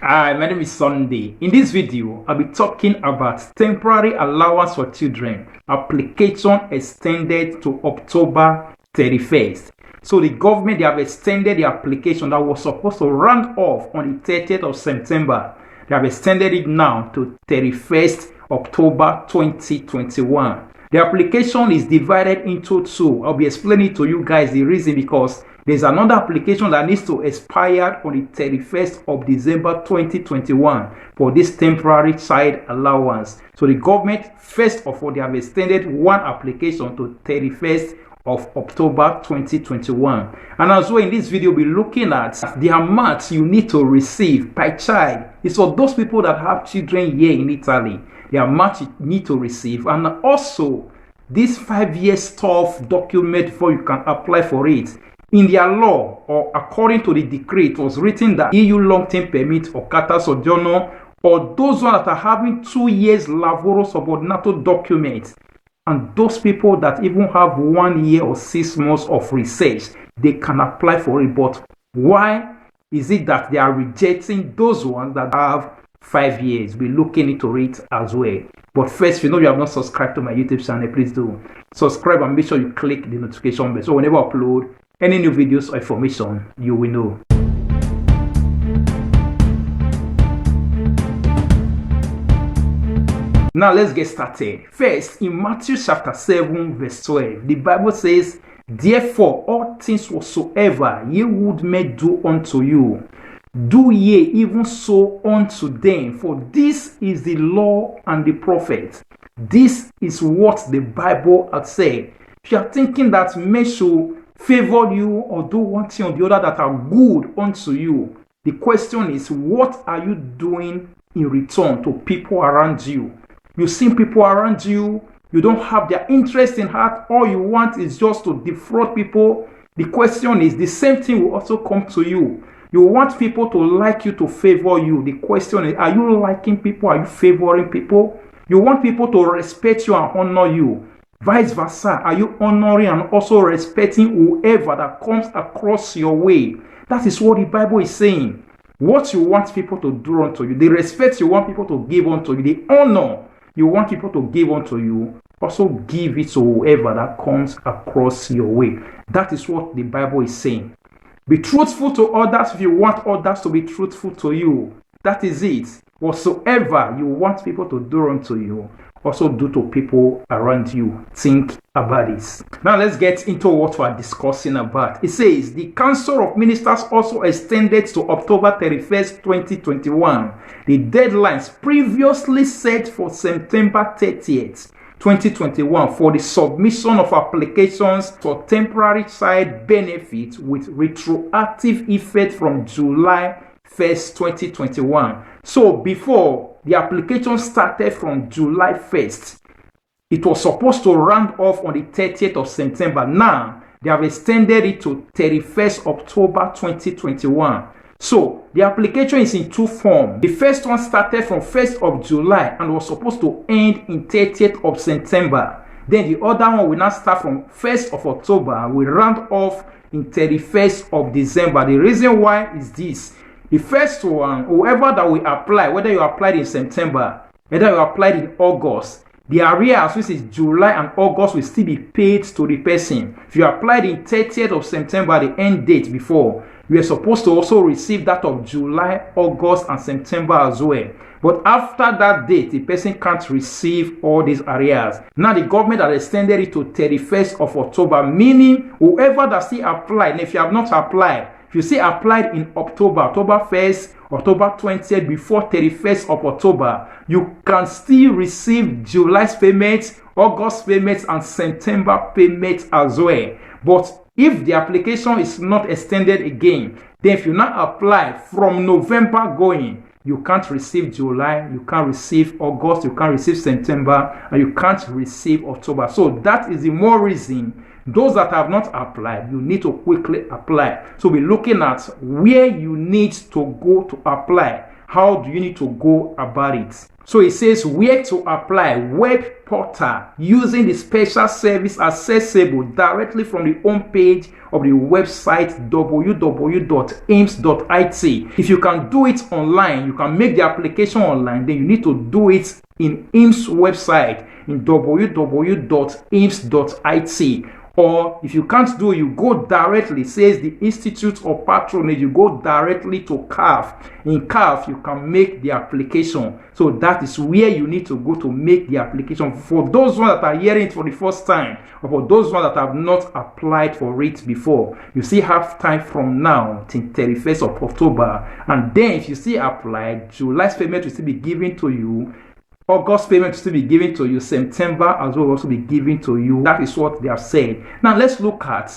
Hi, my name is Sunday. In this video, I'll be talking about temporary allowance for children. Application extended to October 31st. So the government, they have extended the application that was supposed to round off on the 30th of September. They have extended it now to 31st October 2021. The application is divided into two. I'll be explaining to you guys the reason, because there's another application that needs to expire on the 31st of December 2021 for this temporary child allowance. So the government, first of all, they have extended one application to 31st of October 2021. And as well, in this video, we'll be looking at the amount you need to receive per child. It's for those people that have children here in Italy. The amount you need to receive, and also this 5-year stuff document before you can apply for it. In their law, or according to the decree, it was written that EU long-term permit or carta soggiorno, or those ones that are having 2 years lavoro subordinato documents, and those people that even have 1 year or 6 months of research, they can apply for it. But why is it that they are rejecting those ones that have 5 years? We're looking into it as well. But first, if you know you have not subscribed to my YouTube channel, please do subscribe and make sure you click the notification bell, so whenever I upload any new videos or information, you will know. Now let's get started. First, in Matthew chapter 7 verse 12, the Bible says, "Therefore all things whatsoever ye would men do unto you, do ye even so unto them, for this is the law and the prophets." This is what the Bible has said. If you are thinking that men should favor you or do one thing or the other that are good unto you, the question is, what are you doing in return to people around you? You see people around you, you don't have their interest in heart. All you want is just to defraud people. The question is, the same thing will also come to you. You want people to like you, to favor you. The question is, are you liking people? Are you favoring people? You want people to respect you and honor you. Vice versa, are you honoring and also respecting whoever that comes across your way? That is what the Bible is saying. What you want people to do unto you, the respect you want people to give unto you, the honor you want people to give unto you, also give it to whoever that comes across your way. That is what the Bible is saying. Be truthful to others if you want others to be truthful to you. That is it. Whatsoever you want people to do unto you, also do to people around you. Think about this. Now let's get into what we are discussing about. It says, the Council of Ministers also extended to October 31st, 2021. The deadlines previously set for September 30th, 2021 for the submission of applications for temporary child benefits with retroactive effect from July 1st, 2021. So before, the application started from July 1st. It was supposed to round off on the 30th of September. Now, they have extended it to 31st October 2021. So, the application is in two forms. The first one started from 1st of July and was supposed to end in 30th of September. Then the other one will now start from 1st of October and will round off in 31st of December. The reason why is this. The first one, whoever that will apply, whether you applied in September, whether you applied in August, the arrears, which is July and August, will still be paid to the person. If you applied in 30th of September, the end date before, you are supposed to also receive that of July, August, and September as well. But after that date, the person can't receive all these arrears. Now the government has extended it to 31st of October, meaning whoever that still applied, and if you have not applied, if you see applied in October 1st, October 20th, before 31st of October, you can still receive July's payments, August payments, and September payments as well. But if the application is not extended again, then if you not apply from November going, you can't receive July, you can't receive August, you can't receive September, and you can't receive October. So that is the more reason those that have not applied, you need to quickly apply. So we're looking at where you need to go to apply. How do you need to go about it? So it says where to apply: web portal using the special service accessible directly from the home page of the website www.aims.it. If you can do it online, you can make the application online, then you need to do it in AIMS website in www.aims.it. Or if you can't do it, you go directly, says the Institute of Patronage, you go directly to CAF. In CAF, you can make the application. So that is where you need to go to make the application. For those ones that are hearing it for the first time, or for those ones that have not applied for it before, you still have time from now till 31st of October. And then if you still apply, July's payment will still be given to you. August payment will still be given to you. September as well will also be given to you. That is what they have said. Now let's look at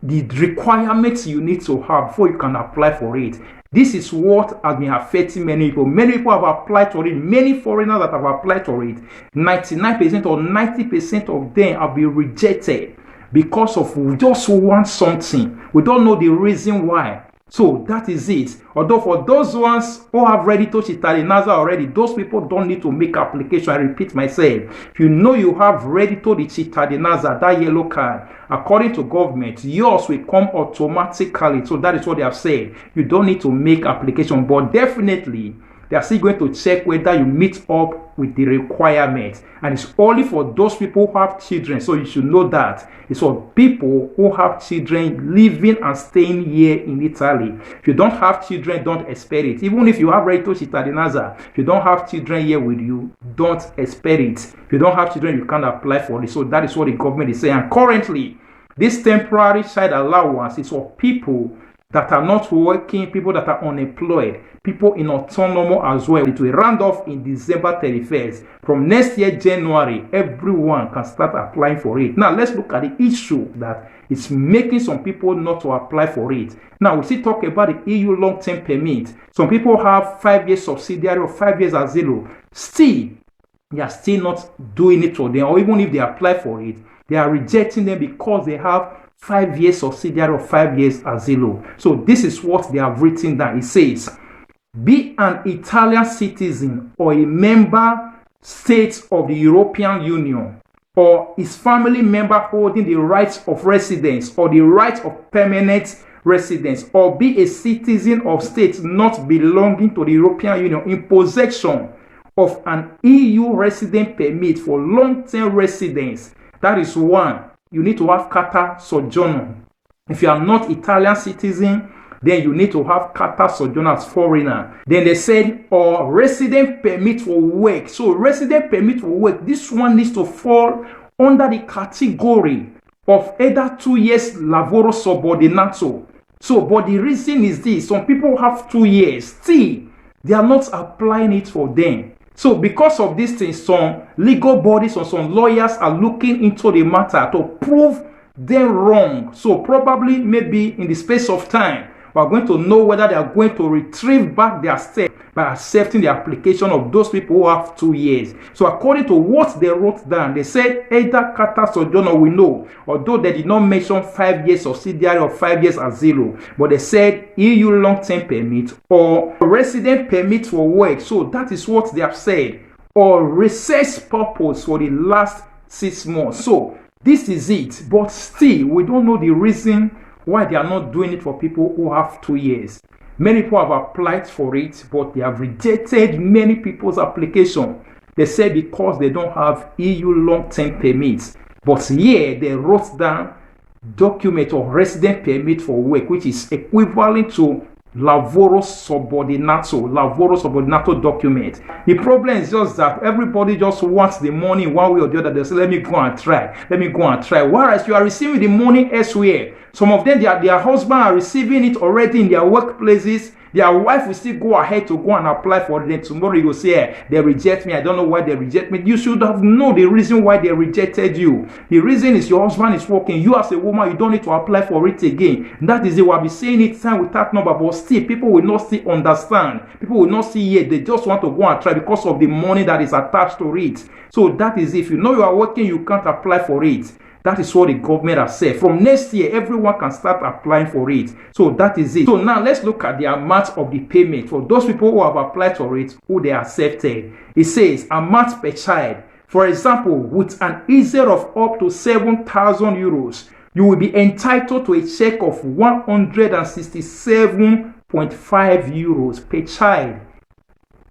the requirements you need to have before you can apply for it. This is what has been affecting many people. Many people have applied for it. Many foreigners that have applied for it, 99% or 90% of them have been rejected because of we just want something. We don't know the reason why. So that is it. Although for those ones who have ready to Chitali already, those people don't need to make application. I repeat myself. If you know you have ready to the Chitali that yellow card, according to government, yours will come automatically. So that is what they have said. You don't need to make application, but definitely they are still going to check whether you meet up with the requirements. And it's only for those people who have children. So you should know that. It's for people who have children living and staying here in Italy. If you don't have children, don't expect it. Even if you have Reto Cittadinanza, if you don't have children here with you, don't expect it. If you don't have children, you can't apply for it. So that is what the government is saying. And currently, this temporary child allowance is for people that are not working, people that are unemployed, people in autonomous as well. It will round off in December 31st. From next year, January, everyone can start applying for it. Now, let's look at the issue that is making some people not to apply for it. Now, we still talk about the EU long-term permit. Some people have 5 years subsidiary or 5 years asylum. Still, they are still not doing it for them. Or even if they apply for it, they are rejecting them because they have 5 years subsidiary or 5 years asylum. So this is what they have written down. It says, be an Italian citizen or a member state of the European Union, or his family member holding the rights of residence or the right of permanent residence, or be a citizen of states not belonging to the European Union in possession of an EU resident permit for long-term residence. That is one. You need to have carta soggiorno. If you are not Italian citizen, then you need to have carta soggiorno as foreigner. Then they said, or resident permit for work. So resident permit for work, this one needs to fall under the category of either 2 years lavoro subordinato. So, but the reason is this: some people have 2 years, still they are not applying it for them. So because of these things, some legal bodies or some lawyers are looking into the matter to prove them wrong. So probably maybe in the space of time, we are going to know whether they are going to retrieve back their step by accepting the application of those people who have 2 years. So according to what they wrote down, they said either carta soggiorno we know, although they did not mention 5 years subsidiary or 5 years asylum, but they said EU long-term permit or resident permit for work. So that is what they have said, or research purpose for the last 6 months. So this is it, but still we don't know the reason why they are not doing it for people who have 2 years. Many people have applied for it, but they have rejected many people's application. They say because they don't have EU long-term permits. But here they wrote down document or resident permit for work, which is equivalent to lavoro subordinato document. The problem is just that everybody just wants the money one way or the other. They say, let me go and try. Whereas you are receiving the money elsewhere. Some of them, their husband are receiving it already in their workplaces. Their wife will still go ahead to go and apply for it. Then tomorrow you will say, they reject me. I don't know why they reject me. You should have known the reason why they rejected you. The reason is your husband is working. You as a woman, you don't need to apply for it again. That is it. We'll be saying it time without number, but still, people will not still understand. People will not see it. They just want to go and try because of the money that is attached to it. So that is it. If you know you are working, you can't apply for it. That is what the government has said. From next year, everyone can start applying for it. So that is it. So now let's look at the amount of the payment for those people who have applied for it, who they accepted. It says amount per child. For example, with an easier of up to 7,000 euros, you will be entitled to a check of 167.5 euros per child.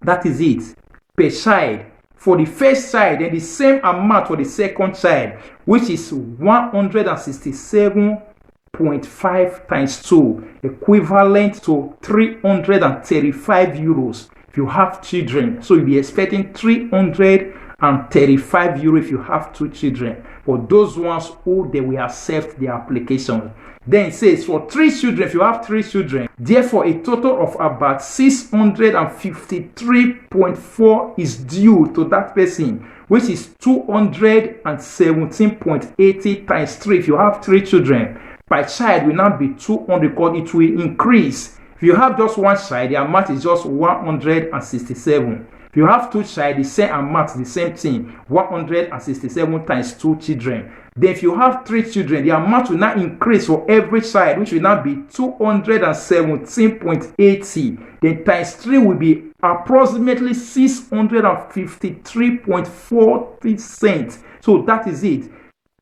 That is it, per child. For the first child, and the same amount for the second child, which is 167.5 times 2, equivalent to 335 euros if you have children. So you'll be expecting 335 euros if you have 2 children. For those ones who they will accept the application. Then it says for 3 children, if you have 3 children, therefore a total of about 653.4 is due to that person, which is 217.80 times 3. If you have 3 children, per child will not be 200 because it will increase. If you have just 1 child, the amount is just 167. If you have 2 child, the same amount, the same thing, 167 times 2 children. Then if you have 3 children, the amount will now increase for every child, which will now be 217.80. Then times 3 will be approximately 653.40 cents. So that is it.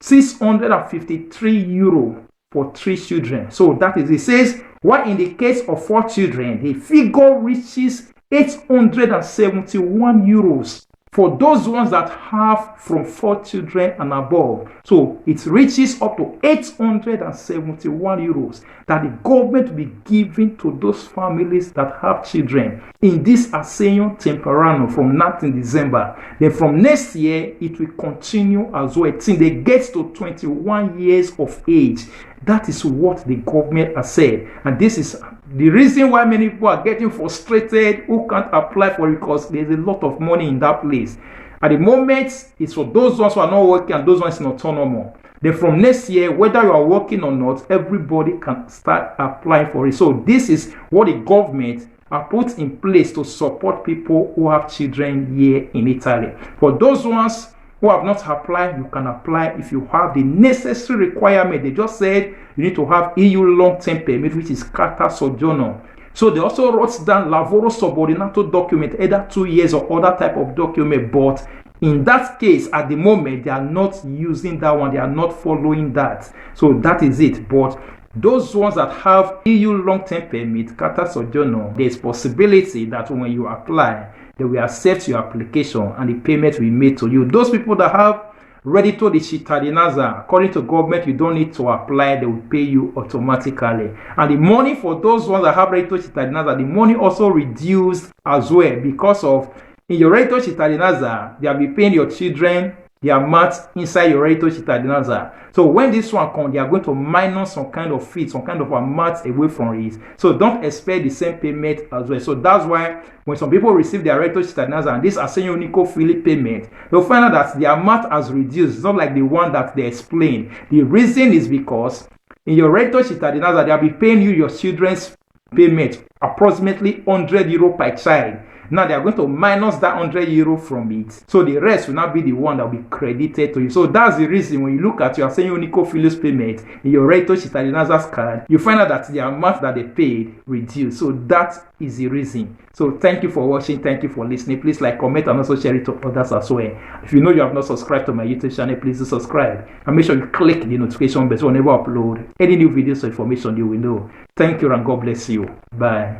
653 euro for 3 children. So that is it. It says, while in the case of 4 children, the figure reaches 871 euros for those ones that have from 4 children and above. So it reaches up to 871 euros that the government will be giving to those families that have children in this Assegno Temporaneo from now in December. Then from next year, it will continue as well till they get to 21 years of age. That is what the government has said. And this is the reason why many people are getting frustrated who can't apply for it, because there's a lot of money in that place. At the moment, it's for those ones who are not working and those ones in autonomous. Then from next year, whether you are working or not, everybody can start applying for it. So this is what the government are put in place to support people who have children here in Italy. For those ones who have not applied, you can apply if you have the necessary requirement. They just said you need to have EU long-term permit, which is Carta Soggiorno. So they also wrote down Lavoro Subordinato document, either 2 years or other type of document. But in that case, at the moment, they are not using that one. They are not following that. So that is it. But those ones that have EU long-term permit, Carta Soggiorno, there is possibility that when you apply, they will accept your application and the payment will be made to you. Those people that have reddito di cittadinanza, according to government, you don't need to apply, they will pay you automatically. And the money for those ones that have reddito cittadinanza, the money also reduced as well, because of in your reddito cittadinanza, they will be paying your children the amount inside your reddito cittadinanza. So when this one comes, they are going to minus some kind of fee, some kind of amount away from it. So don't expect the same payment as well. So that's why when some people receive their reddito cittadinanza and this Assegno Unico Fili payment, they'll find out that the amount has reduced. It's not like the one that they explained. The reason is because in your reddito cittadinanza, they'll be paying you your children's payment, approximately 100 euro per child. Now they are going to minus that 100 euro from it. So the rest will not be the one that will be credited to you. So that's the reason when you look at your Assegno Unico Filius payment in your reddito cittadinanza's card, you find out that the amount that they paid reduced. So that is the reason. So thank you for watching. Thank you for listening. Please like, comment, and also share it to others as well. If you know you have not subscribed to my YouTube channel, please do subscribe. And make sure you click the notification bell so whenever I upload any new videos or information, you will know. Thank you and God bless you. Bye.